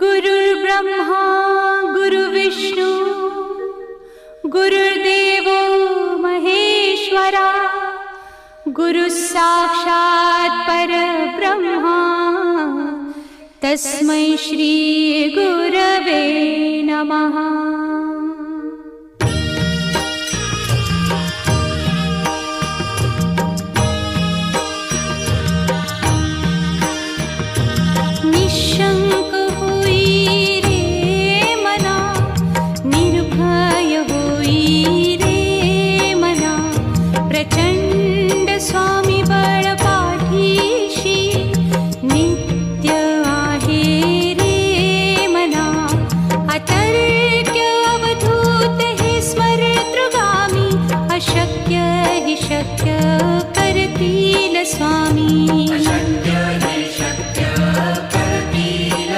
गुरुर्ब्रह्मा गुरुविष्णू गुरुर्देवो महेश्वरा गुरुः साक्षात् परब्रह्मा तस्मै श्री गुरवे नमः। निशंक होई रे मना, निर्भय होई रे मना, प्रचंड स्वामी बळ पाठीशी नित्य आहे रे मना। अतर्क्य अवधूत हे स्मरतृगामी, अशक्य हि शक्य करतील स्वामी।